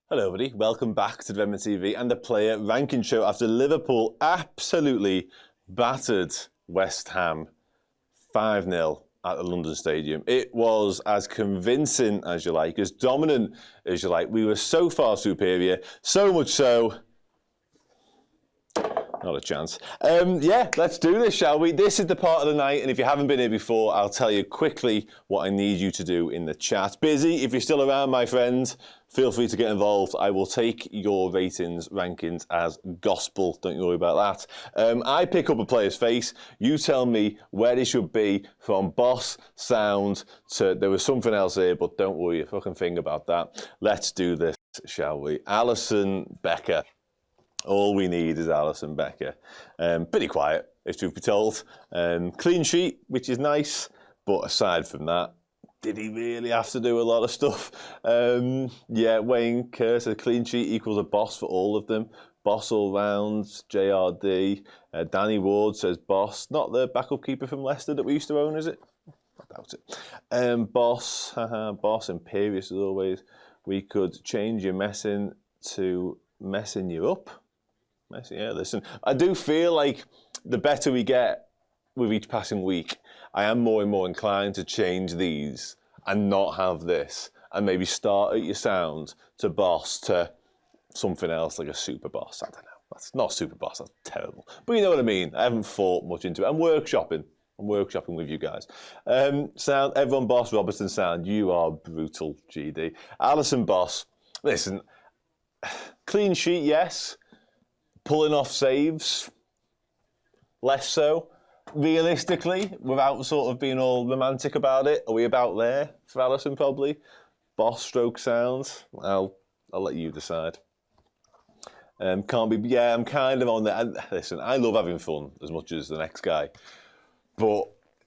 Hello everybody, welcome back to Development TV and the player ranking show after Liverpool absolutely battered West Ham 5-0 at the London Stadium. It was as convincing as you like, as dominant as you like. We were so far superior, so much so, not a chance. Yeah, let's do this, shall we? This is the part of the night, and if you haven't been here before, I'll tell you quickly what I need you to do in the chat. Busy, if you're still around, my friend, feel free to get involved. I will take your ratings, rankings as gospel. Don't you worry about that. I pick up a player's face. You tell me where they should be from boss, sound, to there was something else here, but don't worry a fucking thing about that. Let's do this, shall we? Alisson Becker. All we need is Alisson Becker. Pretty quiet, if truth be told. Clean sheet, which is nice. But aside from that, did he really have to do a lot of stuff? Yeah, Wayne Kerr says clean sheet equals a boss for all of them. Boss all round, JRD. Danny Ward says boss. Not the backup keeper from Leicester that we used to own, is it? I doubt it. Boss, boss, imperious as always. We could change your messing to messing you up. Yeah, listen, I do feel like the better we get with each passing week, I am more and more inclined to change these and not have this, and maybe start at your sound to boss to something else like a super boss. I don't know. That's not super boss. That's terrible. But you know what I mean. I haven't thought much into it. I'm workshopping with you guys. Sound, everyone boss, Robertson sound. You are brutal, GD. Alisson boss. Listen, clean sheet, yes. Pulling off saves, less so. Realistically, without sort of being all romantic about it, are we about there for Alisson probably? Boss stroke sounds, I'll let you decide. Can't be, yeah, I'm kind of on there. Listen, I love having fun as much as the next guy. But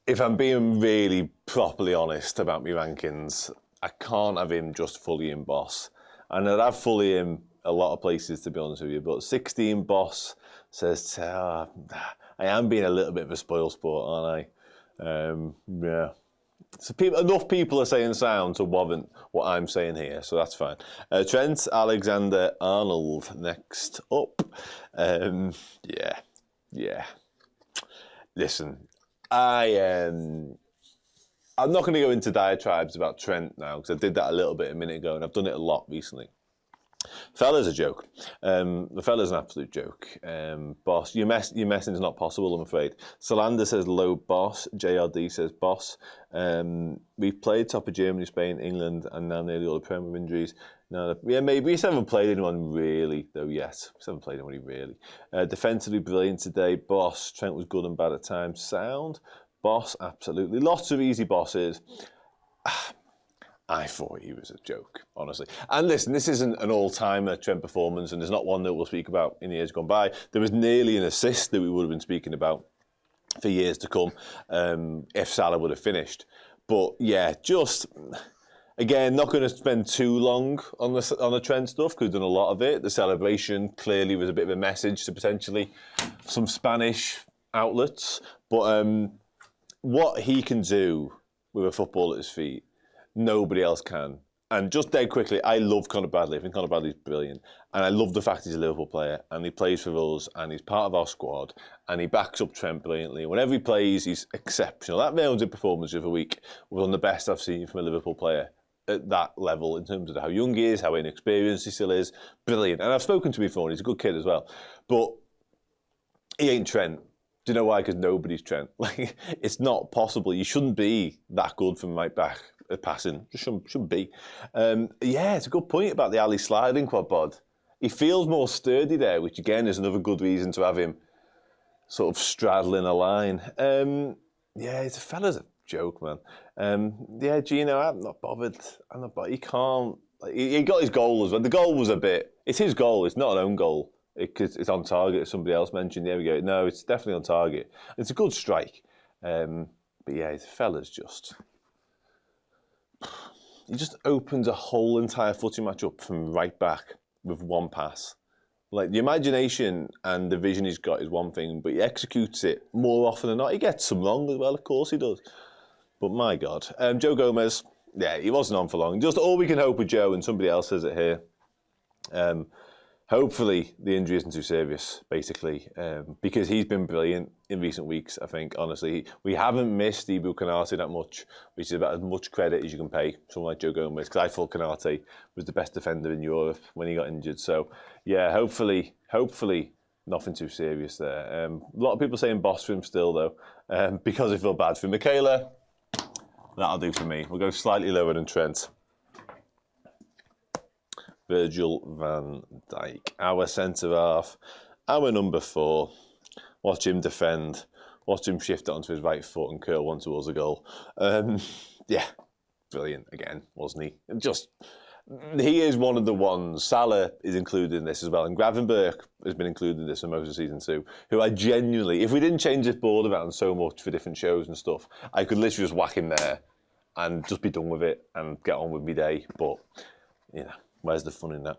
if I'm being really properly honest about my rankings, I can't have him just fully in boss. And I'd have fully in a lot of places, to be honest with you, but 16 boss says, I am being a little bit of a spoil sport, aren't I? Yeah. So enough people are saying sound to warrant what I'm saying here, so that's fine. Trent Alenxander-Arnold next up. Yeah. Listen, I'm not going to go into diatribes about Trent now, because I did that a little bit a minute ago, and I've done it a lot recently. Fella's a joke. The fella's an absolute joke. Boss, your messing is not possible, I'm afraid. Solander says low boss. JRD says boss. We've played top of Germany, Spain, England, and now nearly all the Premier injuries. No, yeah, maybe we just haven't played anyone really, though, yet. We haven't played anyone really. Defensively brilliant today. Boss. Trent was good and bad at times. Sound. Boss, absolutely. Lots of easy bosses. I thought he was a joke, honestly. And listen, this isn't an all-timer Trent performance, and there's not one that we'll speak about in the years gone by. There was nearly an assist that we would have been speaking about for years to come if Salah would have finished. But yeah, just, again, not going to spend too long on the Trent stuff, because we've done a lot of it. The celebration clearly was a bit of a message to potentially some Spanish outlets. But what he can do with a football at his feet, nobody else can. And just dead quickly, I love Conor Bradley. I think Conor Bradley's brilliant. And I love the fact he's a Liverpool player, and he plays for us, and he's part of our squad, and he backs up Trent brilliantly. Whenever he plays, he's exceptional. That rounded performance of the week was one of the best I've seen from a Liverpool player at that level, in terms of how young he is, how inexperienced he still is. Brilliant. And I've spoken to him before, and he's a good kid as well. But he ain't Trent. Do you know why? Because nobody's Trent. Like, it's not possible. You shouldn't be that good from right back at passing. Just shouldn't be. Yeah, it's a good point about the alley sliding quad pod. He feels more sturdy there, which again is another good reason to have him sort of straddling a line. Yeah, it's a fella's a joke, man. Yeah, Gino, I'm not bothered. He can't. He got his goal as well. The goal was a bit. It's his goal. It's not an own goal. It's on target, as somebody else mentioned. There we go. No, it's definitely on target. It's a good strike. But yeah, the fella's just... He just opens a whole entire footy match up from right back with one pass. Like, the imagination and the vision he's got is one thing, but he executes it more often than not. He gets some wrong as well, of course he does. But my God. Joe Gomez, yeah, he wasn't on for long. Just all we can hope with Joe, and somebody else says it here, Hopefully the injury isn't too serious, basically, because he's been brilliant in recent weeks, I think, honestly. We haven't missed Ibu Konate that much, which is about as much credit as you can pay someone like Joe Gomez, because I thought Konate was the best defender in Europe when he got injured. So, yeah, hopefully nothing too serious there. A lot of people saying boss for him still, though, because I feel bad for him. Michaela, that'll do for me. We'll go slightly lower than Trent. Virgil van Dijk, our centre-half, our number 4. Watch him defend. Watch him shift it onto his right foot and curl one towards the goal. Yeah, brilliant again, wasn't he? He is one of the ones. Salah is included in this as well, and Gravenberch has been included in this for most of season 2. Who I genuinely, if we didn't change this board around so much for different shows and stuff, I could literally just whack him there and just be done with it and get on with my day. But you know, where's the fun in that?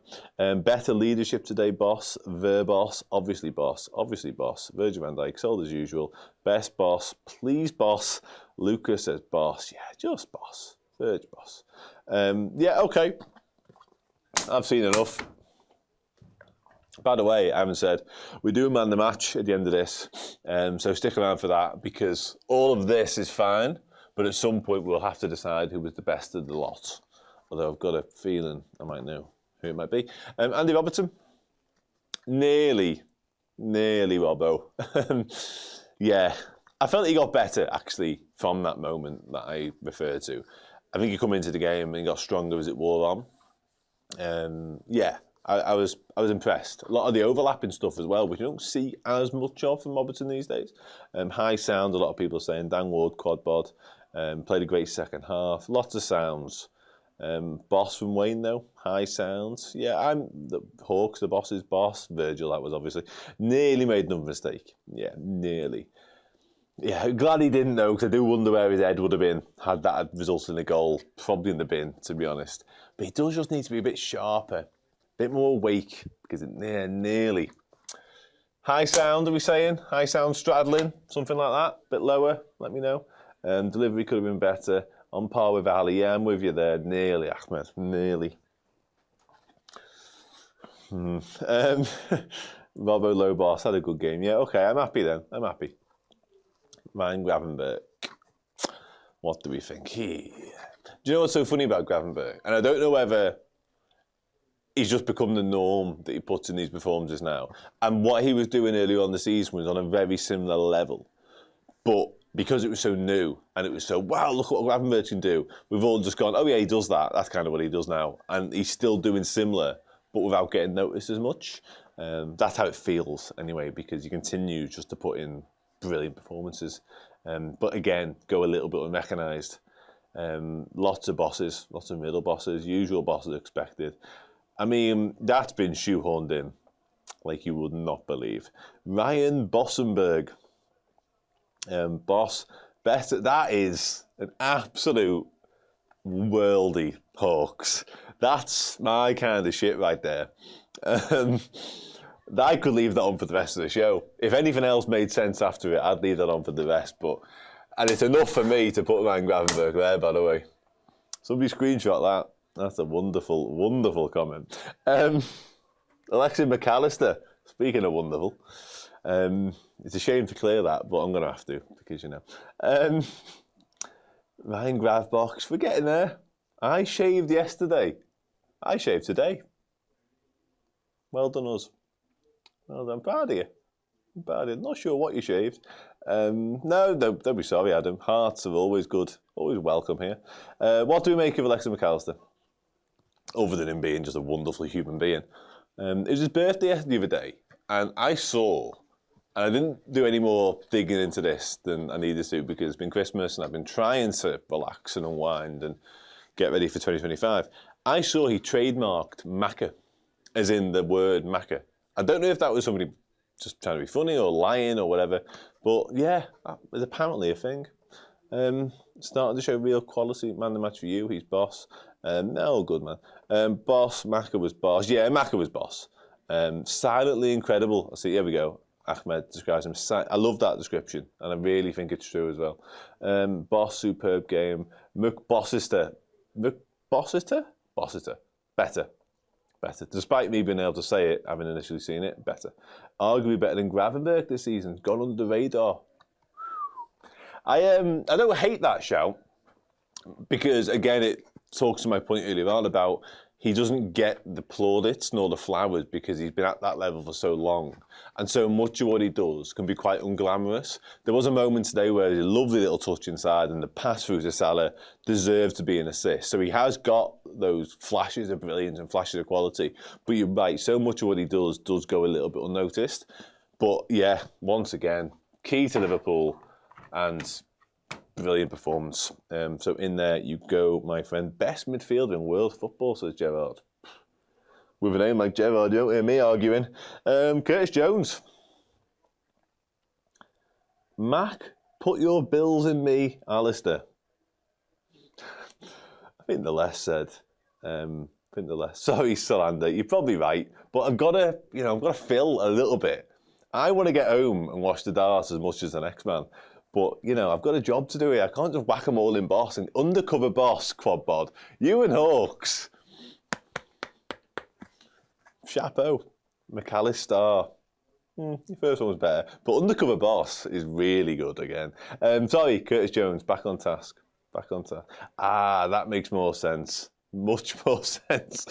Better leadership today, boss. Verboss, obviously boss. Obviously boss. Virgil van Dijk, sold as usual. Best boss, please boss. Lucas says boss. Yeah, just boss. Virg boss. Yeah, okay. I've seen enough. By the way, I haven't said, we do man the match at the end of this, so stick around for that, because all of this is fine, but at some point we'll have to decide who was the best of the lot. Although I've got a feeling I might know who it might be. Andy Robertson, nearly Robbo. Yeah, I felt he got better, actually, from that moment that I referred to. I think he come into the game and he got stronger as it wore on. Yeah, I was impressed. A lot of the overlapping stuff as well, which you don't see as much of from Robertson these days. High sound, a lot of people are saying. Dan Ward, quad bod, played a great second half. Lots of sounds. Boss from Wayne though, high sounds. Yeah, I'm the Hawks, the boss's boss. Virgil, that was obviously. Nearly made another mistake. Yeah, nearly. Yeah, glad he didn't though, because I do wonder where his head would have been had that had resulted in a goal. Probably in the bin, to be honest. But he does just need to be a bit sharper, a bit more awake, because nearly. High sound, are we saying? High sound straddling, something like that. Bit lower, let me know. Delivery could have been better. On par with Ali. Yeah, I'm with you there. Nearly, Ahmed. Nearly. Robbo low boss had a good game. Yeah, okay, I'm happy then. I'm happy. Ryan Gravenberch. What do we think? Do you know what's so funny about Gravenberch? And I don't know whether he's just become the norm that he puts in these performances now. And what he was doing earlier on in the season was on a very similar level. But because it was so new and it was so, wow, look what Gravenberch can do, we've all just gone, oh yeah, he does that. That's kind of what he does now. And he's still doing similar, but without getting noticed as much. That's how it feels anyway, because you continue just to put in brilliant performances. But again, go a little bit unrecognised. Lots of bosses, lots of middle bosses, usual bosses expected. I mean, that's been shoehorned in like you would not believe. Ryan Bossenberg. Boss, better. That is an absolute worldy Hawks. That's my kind of shit right there. I could leave that on for the rest of the show. If anything else made sense after it, I'd leave that on for the rest. And it's enough for me to put Ryan Gravenberch there, by the way. Somebody screenshot that. That's a wonderful, wonderful comment. Alexis Mac Allister, speaking of wonderful. It's a shame to clear that, but I'm going to have to, because you know. Ryan Gravbox, we're getting there. I shaved yesterday. I shaved today. Well done us. Well done. I'm proud of you. I'm proud of you. Not sure what you shaved. No, don't be sorry, Adam. Hearts are always good. Always welcome here. What do we make of Alexis Mac Allister? Other than him being just a wonderful human being. It was his birthday the other day, and I saw... And I didn't do any more digging into this than I needed to, because it's been Christmas and I've been trying to relax and unwind and get ready for 2025. I saw he trademarked Macca, as in the word Macca. I don't know if that was somebody just trying to be funny or lying or whatever, but yeah, it's apparently a thing. Starting to show real quality. Man the match for you, he's boss. No, good man. Boss, Macca was boss. Yeah, Macca was boss. Silently incredible. I see, here we go. Ahmed describes him. I love that description, and I really think it's true as well. Boss, superb game. McBossister. McBossister? Bossister. Better. Better. Despite me being able to say it, having initially seen it, better. Arguably better than Gravenberch this season. Gone under the radar. I don't hate that shout because, again, it talks to my point earlier on about he doesn't get the plaudits nor the flowers because he's been at that level for so long. And so much of what he does can be quite unglamorous. There was a moment today where he a lovely little touch inside and the pass through to Salah deserved to be an assist. So he has got those flashes of brilliance and flashes of quality. But you're right, so much of what he does go a little bit unnoticed. But yeah, once again, key to Liverpool and brilliant performance. So in there you go, my friend. Best midfielder in world football, says Gerrard. With a name like Gerrard, you don't hear me arguing. Curtis Jones. Mac, put your bills in me, Allister. I think the less said. Sorry, Solander, you're probably right. But I've got to fill a little bit. I want to get home and watch the darts as much as the next man. But, I've got a job to do here. I can't just whack them all in boss. And undercover boss, quad bod. You and Hawks. Chapeau. Mac Allister. Your first one was better. But undercover boss is really good again. Sorry, Curtis Jones, back on task. That makes more sense. Much more sense.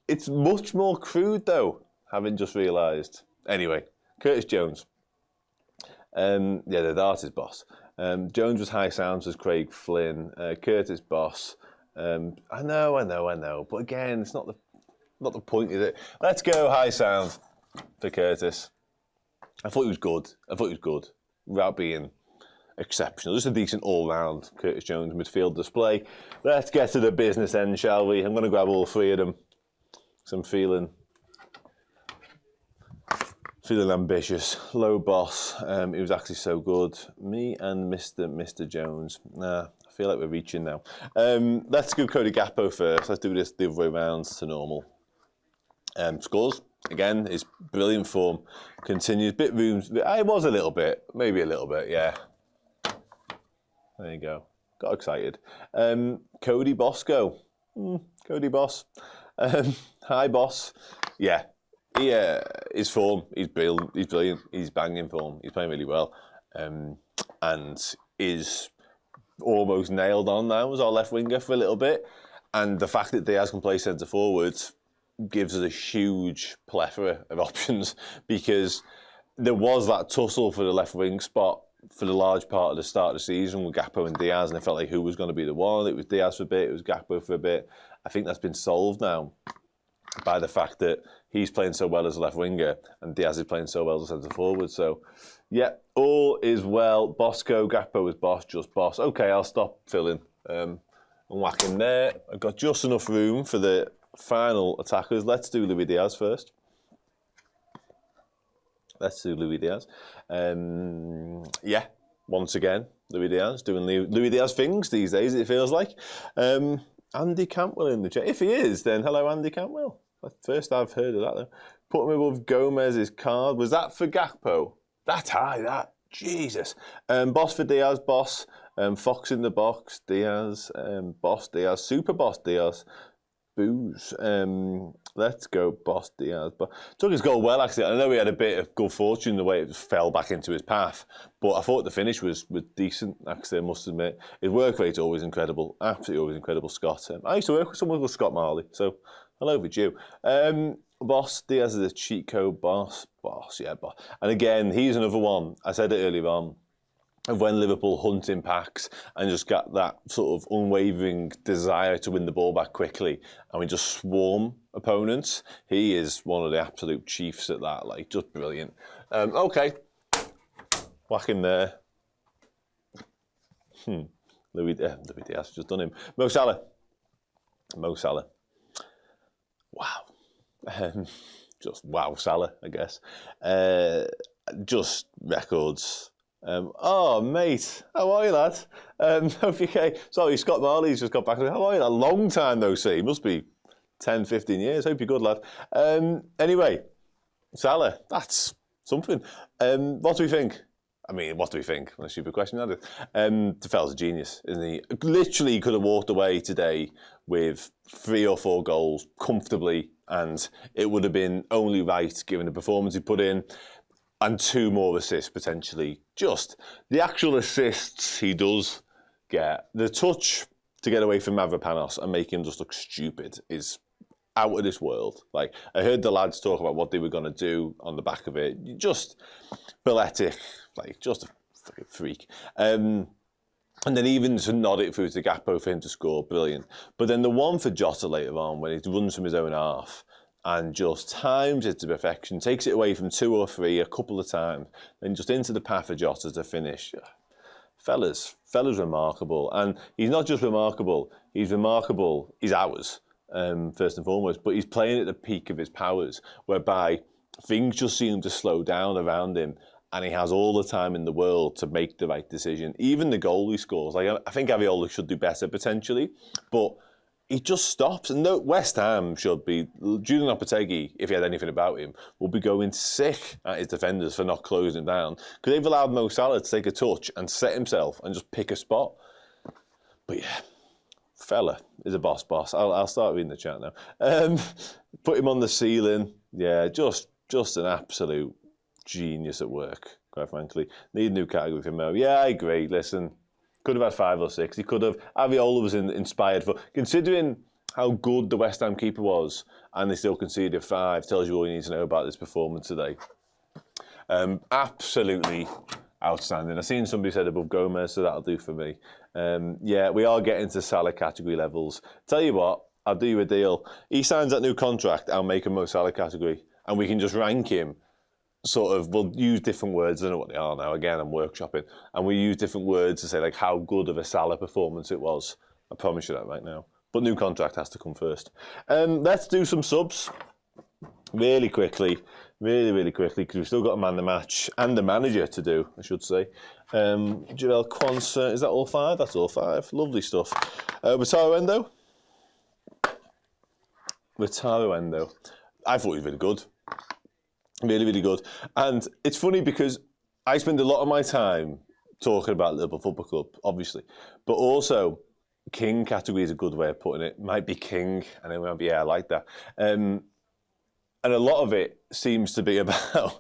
It's much more crude, though, having just realised. Anyway, Curtis Jones. The dart is boss. Jones was high sounds as Craig Flynn. Curtis boss. I know. But again, it's not the point, is it? Let's go high sound for Curtis. I thought he was good. Without being exceptional. Just a decent all-round Curtis Jones midfield display. Let's get to the business end, shall we? I'm going to grab all three of them. So I'm feeling ambitious. Low boss. He was actually so good. Me and Mr. Jones. I feel like we're reaching now. Let's go Cody Gakpo first. Let's do this the other way round to normal. Scores. Again, his brilliant form continues. Bit rooms. It was a little bit. Maybe a little bit, yeah. There you go. Got excited. Cody Bosco. Cody Boss. Hi, boss. Yeah. His form, he's brilliant, he's banging form, he's playing really well, and is almost nailed on now as our left winger for a little bit. And the fact that Diaz can play centre forwards gives us a huge plethora of options, because there was that tussle for the left wing spot for the large part of the start of the season with Gakpo and Diaz, and it felt like who was going to be the one. It was Diaz for a bit, it was Gakpo for a bit. I think that's been solved now by the fact that he's playing so well as a left winger and Diaz is playing so well as a centre forward. So, yeah, all is well. Bosco, Gakpo is boss, just boss. Okay, I'll stop filling and whacking there. I've got just enough room for the final attackers. Let's do Luis Diaz first. Yeah, once again, Luis Diaz doing Luis Diaz things these days, it feels like. Andy Cantwell in the chat. If he is, then hello, Andy Cantwell. First I've heard of that, though. Put him above Gomez's card. Was that for Gakpo? That's high, that. Jesus. Boss for Diaz, boss. Fox in the box, Diaz. Boss Diaz. Super boss Diaz. Booze. Let's go, boss Diaz. But took his goal well, actually. I know he had a bit of good fortune the way it just fell back into his path, but I thought the finish was decent, actually, I must admit. His work rate's always incredible. Absolutely always incredible, Scott. I used to work with someone called Scott Marley, so hello with you. Boss Diaz is a cheat code boss. Boss. And again, he's another one. I said it earlier on, of when Liverpool hunt in packs and just got that sort of unwavering desire to win the ball back quickly, and we just swarm opponents. He is one of the absolute chiefs at that, like, just brilliant. Okay, whack him there. Luis Diaz, just done him. Mo Salah. Wow. Just wow, Salah, I guess. Just records. Oh, mate, how are you, lad? Hope you're okay. Sorry, Scott Marley's just got back. How are you, lad? Long time no see. Must be 10, 15 years. Hope you're good, lad. Anyway, Salah, that's something. What do we think? I mean, what do we think? What a stupid question that is. Defel's a genius, isn't he? Literally could have walked away today with 3 or 4 goals comfortably, and it would have been only right given the performance he put in, and 2 more assists potentially. Just the actual assists he does get, the touch to get away from Mavropanos and make him just look stupid is out of this world. Like, I heard the lads talk about what they were going to do on the back of it. Just balletic, like, just a fucking freak. And then even to nod it through to Gakpo for him to score, brilliant. But then the one for Jota later on, when he runs from his own half and just times it to perfection, takes it away from 2 or 3 a couple of times, then just into the path of Jota to finish. Fella's remarkable. And he's not just remarkable, he's ours. First and foremost, but he's playing at the peak of his powers, whereby things just seem to slow down around him, and he has all the time in the world to make the right decision. Even the goal he scores, like, I think Aviola should do better potentially, but he just stops. And no, West Ham should be, Julian Lopetegui, if he had anything about him, would be going sick at his defenders for not closing him down, because they've allowed Mo Salah to take a touch and set himself and just pick a spot. But yeah, Fella is a boss. I'll start reading the chat now. Put him on the ceiling. Yeah, just an absolute genius at work, quite frankly. Need a new category for Mo. Yeah, I agree. Listen, could have had 5 or 6. He could have. Aviola was inspired for, considering how good the West Ham keeper was, and they still conceded 5. Tells you all you need to know about this performance today. Absolutely outstanding. I've seen somebody said above Gomez, so that'll do for me. Yeah, we are getting to Salah category levels. Tell you what, I'll do you a deal. He signs that new contract, I'll make him Mo Salah category, and we can just rank him. Sort of, we'll use different words. I don't know what they are now. Again, I'm workshopping, and we use different words to say like how good of a Salah performance it was. I promise you that right now. But new contract has to come first. Let's do some subs really quickly, really quickly, because we've still got a man the match and the manager to do, I should say. Joel Quansah, is that all 5? That's all 5. Lovely stuff. Wataru Endo. I thought he was really good. Really good. And it's funny because I spend a lot of my time talking about Liverpool Football Club, obviously, but also King category is a good way of putting it. Might be King, and then might be, yeah, I like that. And a lot of it seems to be about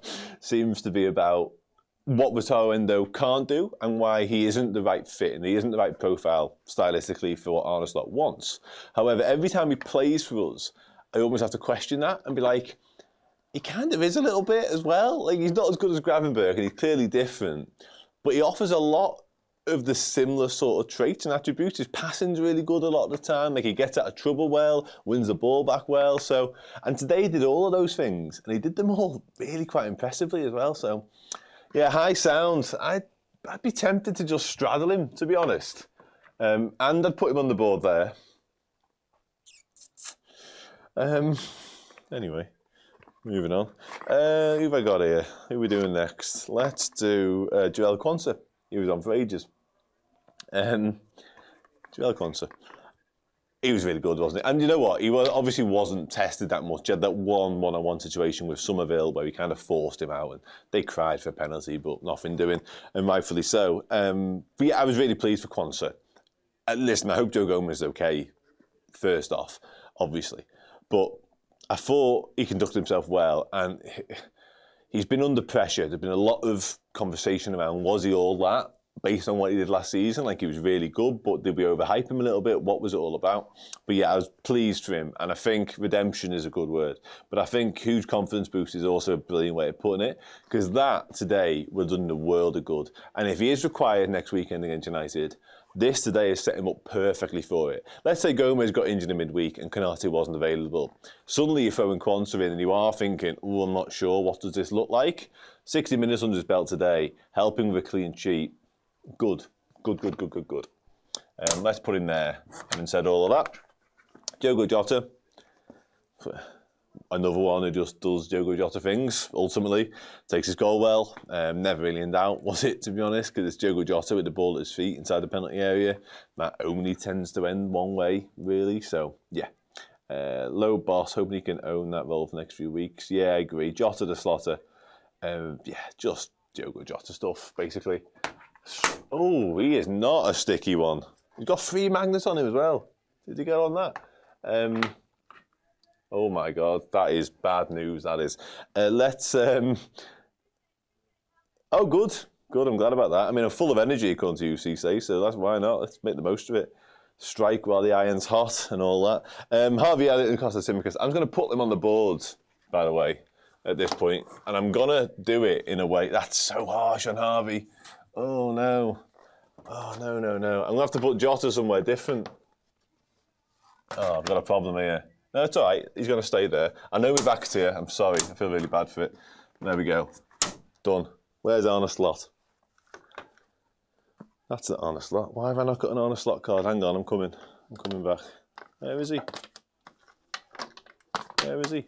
what Wataru Endo can't do and why he isn't the right fit and he isn't the right profile stylistically for what Arne Slot wants. However, every time he plays for us, I almost have to question that and be like, he kind of is a little bit as well. Like, he's not as good as Gravenberch, and he's clearly different, but he offers a lot of the similar sort of traits and attributes. His passing's really good a lot of the time. Like, he gets out of trouble well, wins the ball back well. So, and today he did all of those things, and he did them all really quite impressively as well. So, yeah, high sound. I'd be tempted to just straddle him, to be honest. And I'd put him on the board there. Anyway. Moving on. Who have I got here? Who are we doing next? Let's do Joel Quansah. He was on for ages. Joel Quansah. He was really good, wasn't he? And you know what? He obviously wasn't tested that much. He had that one-on-one situation with Somerville where he kind of forced him out and they cried for a penalty, but nothing doing, and rightfully so. But yeah, I was really pleased for Quansah. Listen, I hope Joe Gomez is okay, first off, obviously. But I thought he conducted himself well, and he's been under pressure. There's been a lot of conversation around, was he all that, based on what he did last season? Like, he was really good, but did we overhype him a little bit? What was it all about? But yeah, I was pleased for him, and I think redemption is a good word. But I think huge confidence boost is also a brilliant way of putting it, because that today would have done the world of good. And if he is required next weekend against United, this today has set him up perfectly for it. Let's say Gomez got injured in midweek and Konate wasn't available. Suddenly you're throwing Quansah in and you are thinking, oh, I'm not sure, what does this look like? 60 minutes under his belt today, helping with a clean sheet. Good. Let's put him there. Having said all of that, Diogo Jota. Another one who just does Diogo Jota things, ultimately. Takes his goal well. Never really in doubt, was it, to be honest, because it's Diogo Jota with the ball at his feet inside the penalty area. That only tends to end one way, really. So, yeah. Low boss, hoping he can own that role for the next few weeks. Yeah, I agree. Jota the Slotter. Yeah, just Diogo Jota stuff, basically. Oh, he is not a sticky one. He's got 3 magnets on him as well. Did he get on that? Oh my God, that is bad news, that is. Let's... Oh, good. Good, I'm glad about that. I mean, I'm full of energy, according to UCC, so that's why not. Let's make the most of it. Strike while the iron's hot and all that. Harvey Elliott and Costa Simicas. I'm going to put them on the board, by the way, at this point. And I'm going to do it in a way... That's so harsh on Harvey. Oh, no. Oh, no, no, no. I'm going to have to put Jota somewhere different. Oh, I've got a problem here. No, it's all right. He's going to stay there. I know we're back here. I'm sorry. I feel really bad for it. There we go. Done. Where's Arne Slot? That's an Arne Slot. Why have I not got an Arne Slot card? Hang on, I'm coming. I'm coming back. Where is he? Where is he?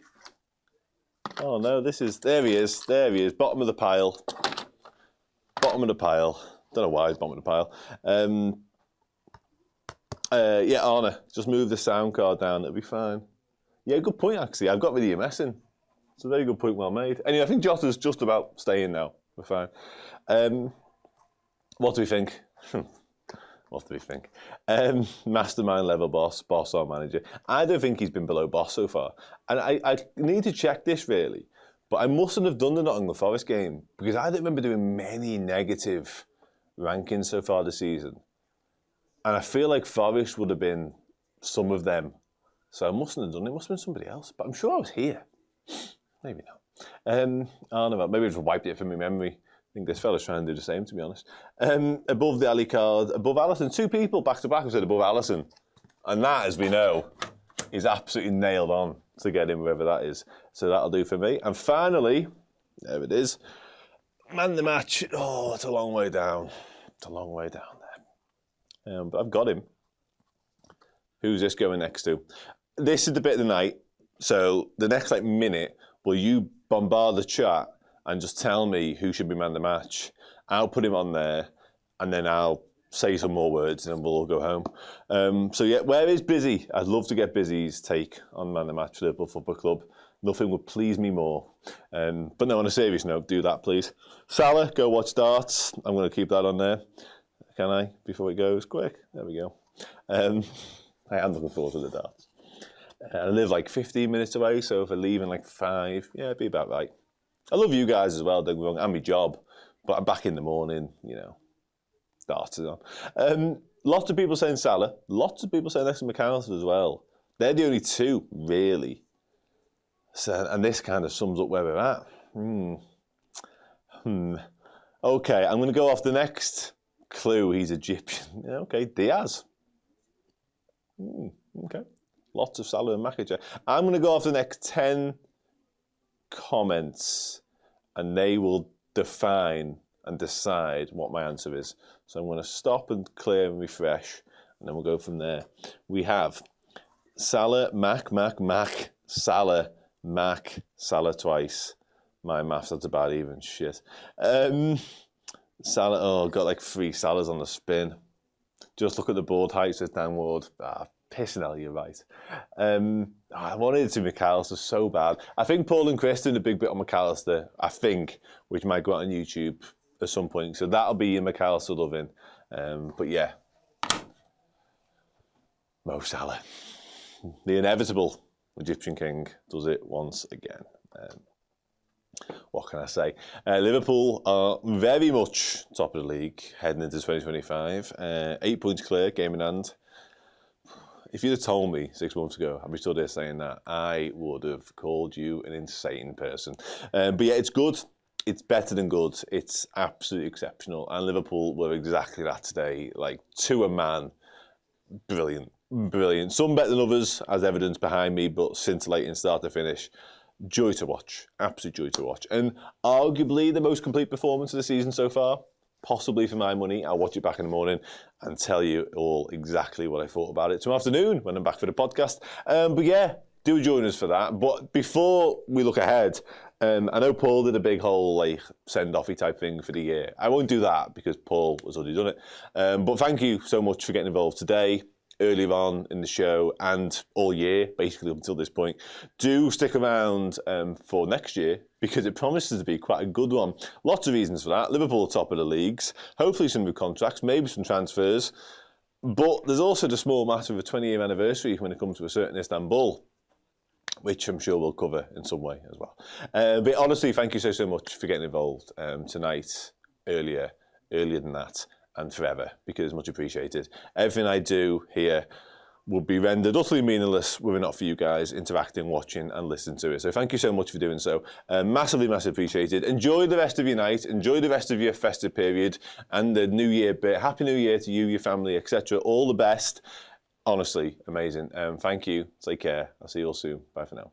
Oh no, this is... There he is. There he is. Bottom of the pile. Bottom of the pile. Don't know why he's bottom of the pile. Yeah, Arne. Just move the sound card down. It'll be fine. Yeah, good point, actually. I've got rid of your messing. It's a very good point, well made. Anyway, I think Jota's just about staying now. We're fine. What do we think? What do we think? Mastermind level boss or manager. I don't think he's been below boss so far. And I need to check this, really. But I mustn't have done the Nottingham Forest game, because I don't remember doing many negative rankings so far this season. And I feel like Forest would have been some of them. So I mustn't have done it. It must have been somebody else. But I'm sure I was here. Maybe not. I don't know. Maybe I just wiped it from my memory. I think this fella's trying to do the same, to be honest. Above the Ali card, above Alisson. 2 people back to back have said above Alisson. And that, as we know, is absolutely nailed on to get him wherever that is. So that'll do for me. And finally, there it is. Man the match. Oh, it's a long way down. It's a long way down there. But I've got him. Who's this going next to? This is the bit of the night. So the next minute, will you bombard the chat and just tell me who should be man the match? I'll put him on there, and then I'll say some more words, and then we'll all go home. So yeah, where is Busy? I'd love to get Busy's take on man the match for Liverpool Football Club. Nothing would please me more. But no, on a serious note, do that, please. Salah, go watch darts. I'm going to keep that on there. Can I? Before it goes quick. There we go. I am looking forward to the darts. I live 15 minutes away, so if I leave in 5, yeah, it'd be about right. I love you guys as well, don't get me wrong, and my job, but I'm back in the morning, darts is on. Lots of people saying Salah, lots of people saying next to Mac Allister as well. They're the only 2, really. So, and this kind of sums up where we're at. Okay, I'm going to go off the next clue. He's Egyptian. Yeah, okay, Diaz. Okay. Lots of Salah and Mac. I'm going to go off the next 10 comments, and they will define and decide what my answer is. So I'm going to stop and clear and refresh, and then we'll go from there. We have Salah, Mac, Salah, Mac, Salah twice. My maths, that's about even. Shit. Salah, oh, got 3 Salahs on the spin. Just look at the board height, says Dan Ward. Pissing hell, you're right. I wanted it to Mac Allister so bad. I think Paul and Chris did a big bit on Mac Allister, I think, which might go out on YouTube at some point. So that'll be in Mac Allister loving. But yeah, Mo Salah, the inevitable Egyptian king, does it once again. What can I say? Liverpool are very much top of the league heading into 2025. 8 points clear, game in hand. If you'd have told me 6 months ago, I'd be stood there saying that, I would have called you an insane person. But yeah, it's good. It's better than good. It's absolutely exceptional. And Liverpool were exactly that today. To a man, brilliant. Brilliant. Some better than others, as evidence behind me, but scintillating start to finish. Joy to watch. Absolute joy to watch. And arguably the most complete performance of the season so far. Possibly for my money. I'll watch it back in the morning and tell you all exactly what I thought about it tomorrow afternoon when I'm back for the podcast. But yeah, do join us for that. But before we look ahead, I know Paul did a big whole send-offy type thing for the year. I won't do that because Paul has already done it. But thank you so much for getting involved today. earlier on in the show and all year, basically up until this point, do stick around for next year because it promises to be quite a good one. Lots of reasons for that. Liverpool top of the leagues, hopefully some new contracts, maybe some transfers. But there's also the small matter of a 20-year anniversary when it comes to a certain Istanbul, which I'm sure we'll cover in some way as well. But honestly, thank you so much for getting involved tonight, earlier than that, and forever, because it's much appreciated. Everything I do here would be rendered utterly meaningless were it not for you guys interacting, watching and listening to it. So thank you so much for doing so. Massively appreciated. Enjoy the rest of your night. Enjoy the rest of your festive period and the New Year bit. Happy New Year to you, your family, etc. All the best. Honestly, amazing. Thank you. Take care. I'll see you all soon. Bye for now.